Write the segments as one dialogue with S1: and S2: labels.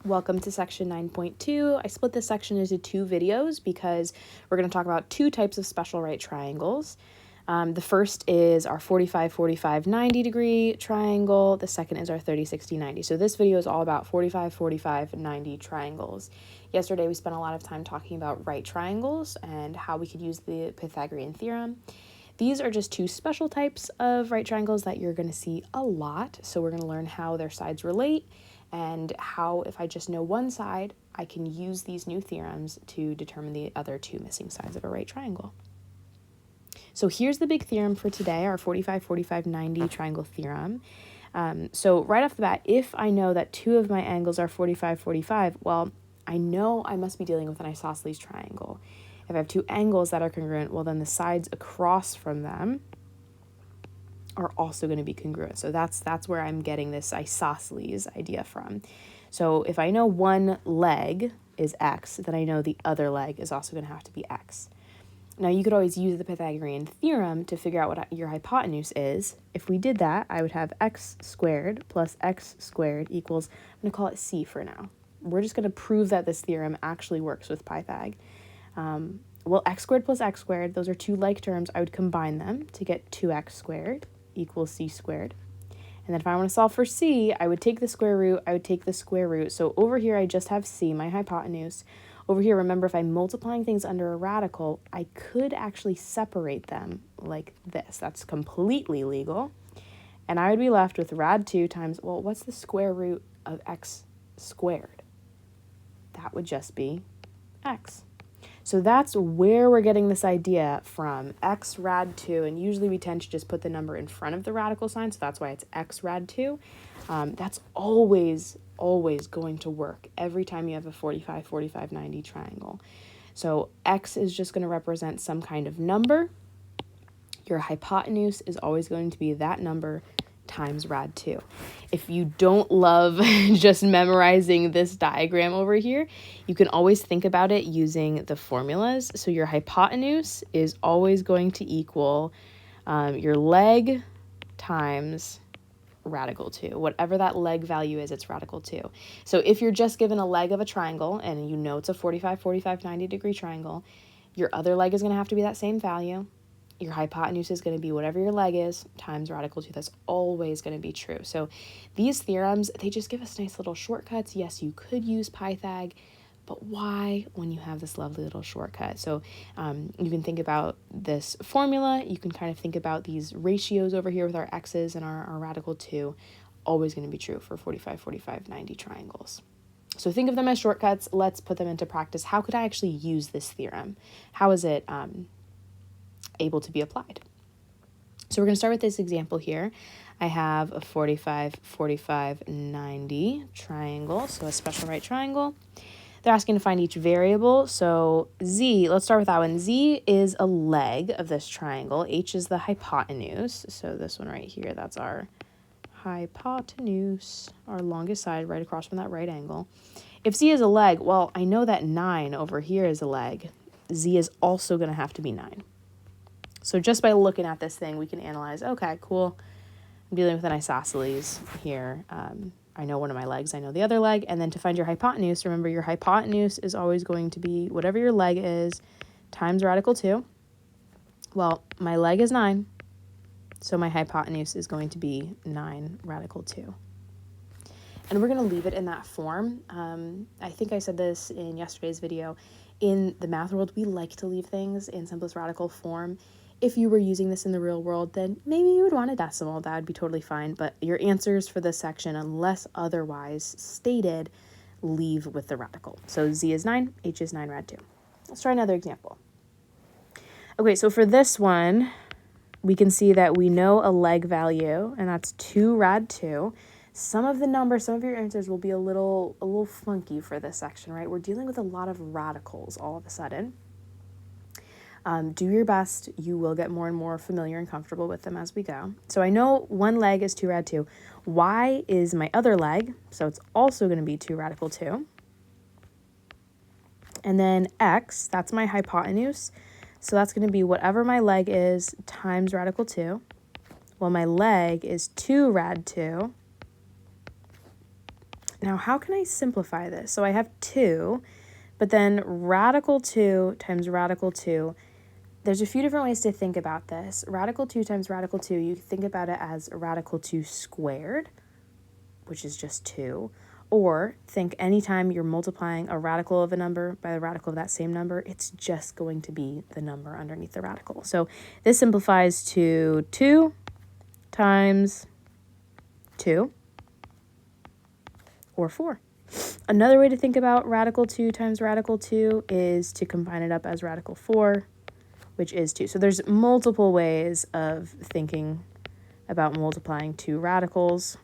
S1: Welcome to section 9.2. I split this section into two videos because we're going to talk about two types of special right triangles. The first is our 45, 45, 90 degree triangle. The second is our 30, 60, 90. So this video is all about 45, 45, 90 triangles. Yesterday we spent a lot of time talking about right triangles and how we could use the Pythagorean theorem. These are just two special types of right triangles that you're going to see a lot. So we're going to learn how their sides relate and how, if I just know one side, I can use these new theorems to determine the other two missing sides of a right triangle. So here's the big theorem for today, our 45, 45, 90 triangle theorem. So right off the bat, if I know that two of my angles are 45, 45, well, I know I must be dealing with an isosceles triangle. If I have two angles that are congruent, well, then the sides across from them are also going to be congruent. So that's where I'm getting this isosceles idea from. So if I know one leg is x, then I know the other leg is also going to have to be x. Now, you could always use the Pythagorean theorem to figure out what your hypotenuse is. If we did that, I would have x squared plus x squared equals, I'm going to call it c for now. We're just going to prove that this theorem actually works with Pythag. Well, x squared plus x squared, those are two like terms. I would combine them to get 2x squared equals c squared. And then if I want to solve for c, I would take the square root, I would take the square root. So over here, I just have c, my hypotenuse. Over here, remember, if I'm multiplying things under a radical, I could actually separate them like this. That's completely legal. And I would be left with rad 2 times, well, what's the square root of x squared? That would just be x. So that's where we're getting this idea from, x rad 2, and usually we tend to just put the number in front of the radical sign, so that's why it's x rad 2. That's always going to work every time you have a 45, 45, 90 triangle. So x is just going to represent some kind of number. Your hypotenuse is always going to be that number times rad 2. If you don't love just memorizing this diagram over here, you can always think about it using the formulas. So your hypotenuse is always going to equal your leg times radical 2. Whatever that leg value is, it's radical 2. So if you're just given a leg of a triangle and you know it's a 45, 45, 90 degree triangle, your other leg is going to have to be that same value. Your hypotenuse is going to be whatever your leg is times radical 2. That's always going to be true. So these theorems, they just give us nice little shortcuts. Yes, you could use Pythag, but why when you have this lovely little shortcut? So you can think about this formula. You can kind of think about these ratios over here with our x's and our radical 2. Always going to be true for 45, 45, 90 triangles. So think of them as shortcuts. Let's put them into practice. How could I actually use this theorem? How is it able to be applied? So we're going to start with this example here. I have a 45, 45, 90 triangle, so a special right triangle. They're asking to find each variable. So z, let's start with that one. Z is a leg of this triangle. H is the hypotenuse. So this one right here, that's our hypotenuse, our longest side right across from that right angle. If z is a leg, well, I know that 9 over here is a leg. Z is also going to have to be 9. So just by looking at this thing, we can analyze, okay, cool, I'm dealing with an isosceles here. I know one of my legs, I know the other leg. And then to find your hypotenuse, remember your hypotenuse is always going to be whatever your leg is times radical 2. Well, my leg is 9, so my hypotenuse is going to be 9 radical 2. And we're going to leave it in that form. I think I said this in yesterday's video. In the math world, we like to leave things in simplest radical form. If you were using this in the real world, then maybe you would want a decimal. That would be totally fine. But your answers for this section, unless otherwise stated, leave with the radical. So z is 9, h is 9 rad 2. Let's try another example. Okay, so for this one, we can see that we know a leg value, and that's 2 rad 2. Some of the numbers, some of your answers will be a little funky for this section, right? We're dealing with a lot of radicals all of a sudden. Do your best. You will get more and more familiar and comfortable with them as we go. So I know one leg is 2 rad 2. Y is my other leg, so it's also going to be 2 radical 2. And then x, that's my hypotenuse. So that's going to be whatever my leg is times radical 2. Well, my leg is 2 rad 2. Now, how can I simplify this? So I have 2, but then radical 2 times radical 2. There's a few different ways to think about this. Radical 2 times radical 2, you think about it as radical 2 squared, which is just 2. Or think anytime you're multiplying a radical of a number by the radical of that same number, it's just going to be the number underneath the radical. So this simplifies to 2 times 2, or 4. Another way to think about radical 2 times radical 2 is to combine it up as radical 4, which is 2. So there's multiple ways of thinking about multiplying 2 radicals.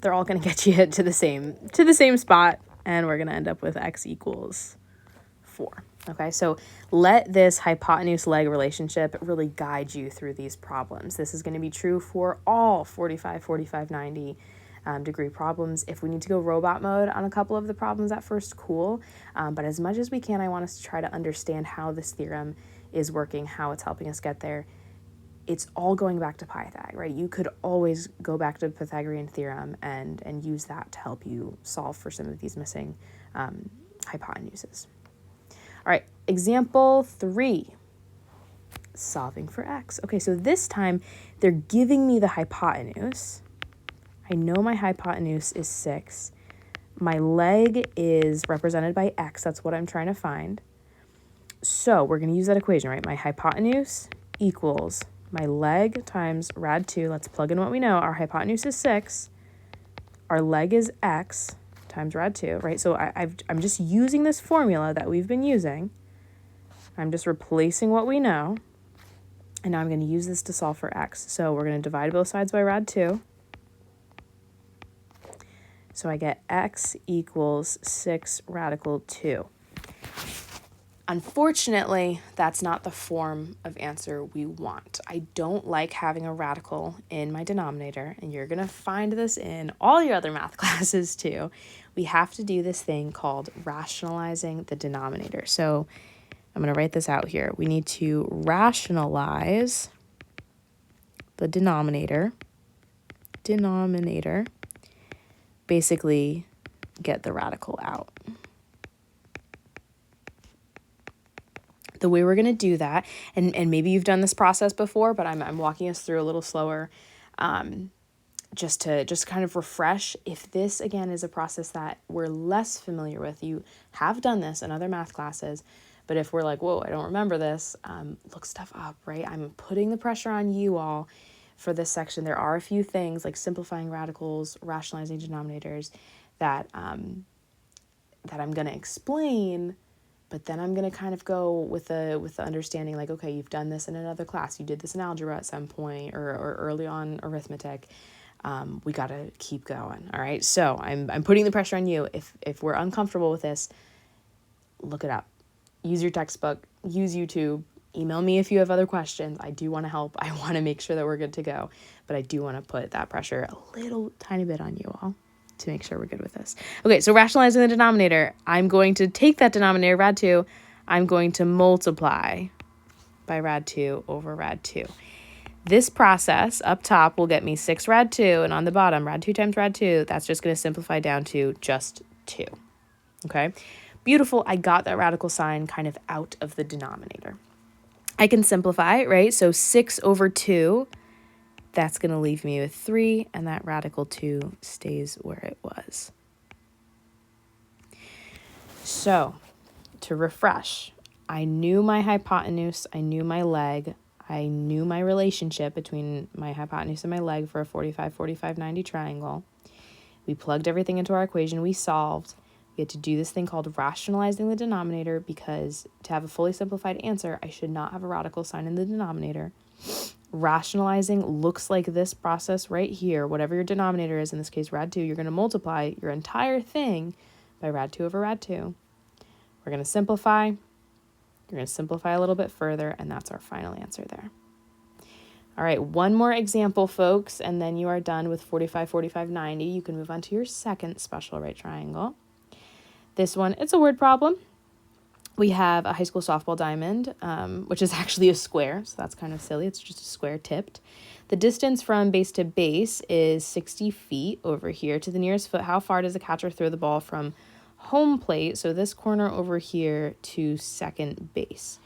S1: They're all going to get you to the same spot, and we're going to end up with x equals 4. Okay, so let this hypotenuse-leg relationship really guide you through these problems. This is going to be true for all 45, 45, 90 degree problems. If we need to go robot mode on a couple of the problems at first, cool. But as much as we can, I want us to try to understand how this theorem is working, how it's helping us get there. It's all going back to Pythag, right? You could always go back to the Pythagorean theorem and use that to help you solve for some of these missing hypotenuses. All right, example 3, solving for x. Okay, so this time they're giving me the hypotenuse. I know my hypotenuse is 6. My leg is represented by x. That's what I'm trying to find. So we're going to use that equation, right? My hypotenuse equals my leg times rad 2. Let's plug in what we know. Our hypotenuse is 6. Our leg is x times rad 2, right? So I'm just using this formula that we've been using. I'm just replacing what we know. And now I'm going to use this to solve for x. So we're going to divide both sides by rad 2. So I get x equals 6 radical 2. Unfortunately, that's not the form of answer we want. I don't like having a radical in my denominator, and you're going to find this in all your other math classes too. We have to do this thing called rationalizing the denominator. So I'm going to write this out here. We need to rationalize the denominator, basically get the radical out. The way we're going to do that, and maybe you've done this process before, but I'm walking us through a little slower, just kind of refresh. If this, again, is a process that we're less familiar with, you have done this in other math classes, but if we're like, whoa, I don't remember this, look stuff up, right? I'm putting the pressure on you all for this section. There are a few things like simplifying radicals, rationalizing denominators that I'm going to explain. But then I'm going to kind of go with the understanding like, okay, you've done this in another class. You did this in algebra at some point or early on arithmetic. We got to keep going. All right. So I'm putting the pressure on you. If we're uncomfortable with this, look it up. Use your textbook. Use YouTube. Email me if you have other questions. I do want to help. I want to make sure that we're good to go. But I do want to put that pressure a little tiny bit on you all to make sure we're good with this. Okay, so rationalizing the denominator. I'm going to take that denominator, rad 2. I'm going to multiply by rad 2 over rad 2. This process up top will get me 6 rad 2, and on the bottom, rad 2 times rad 2, that's just going to simplify down to just 2. Okay, beautiful. I got that radical sign kind of out of the denominator. I can simplify, right? So 6 over 2, that's going to leave me with 3, and that radical 2 stays where it was. So, to refresh, I knew my hypotenuse, I knew my leg, I knew my relationship between my hypotenuse and my leg for a 45, 45, 90 triangle. We plugged everything into our equation, we solved. We had to do this thing called rationalizing the denominator because to have a fully simplified answer, I should not have a radical sign in the denominator. Rationalizing looks like this process right here. Whatever your denominator is, in this case rad 2, you're going to multiply your entire thing by rad 2 over rad 2. We're going to simplify. You're going to simplify a little bit further, and that's our final answer there. All right, one more example, folks, and then you are done with 45, 45, 90. You can move on to your second special right triangle. This one, it's a word problem. We have a high school softball diamond, which is actually a square, so that's kind of silly. It's just a square tipped. The distance from base to base is 60 feet over here to the nearest foot. How far does the catcher throw the ball from home plate, so this corner over here, to second base?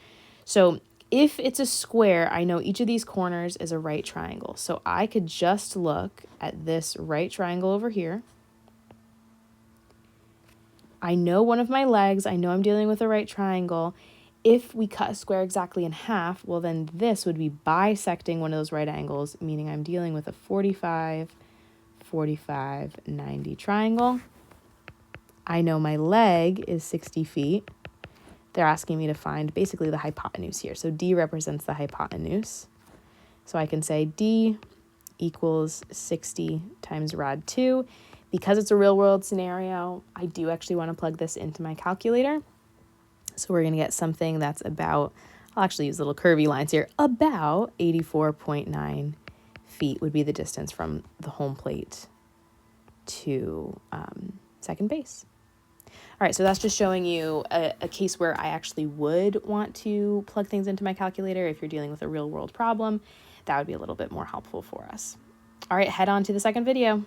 S1: So if it's a square, I know each of these corners is a right triangle. So I could just look at this right triangle over here. I know one of my legs, I know I'm dealing with a right triangle. If we cut a square exactly in half, well, then this would be bisecting one of those right angles, meaning I'm dealing with a 45, 45, 90 triangle. I know my leg is 60 feet. They're asking me to find basically the hypotenuse here. So D represents the hypotenuse. So I can say D equals 60 times rad 2. Because it's a real world scenario, I do actually want to plug this into my calculator. So we're going to get something that's about, I'll actually use little curvy lines here, about 84.9 feet would be the distance from the home plate to second base. All right, so that's just showing you a case where I actually would want to plug things into my calculator. If you're dealing with a real world problem, that would be a little bit more helpful for us. All right, head on to the second video.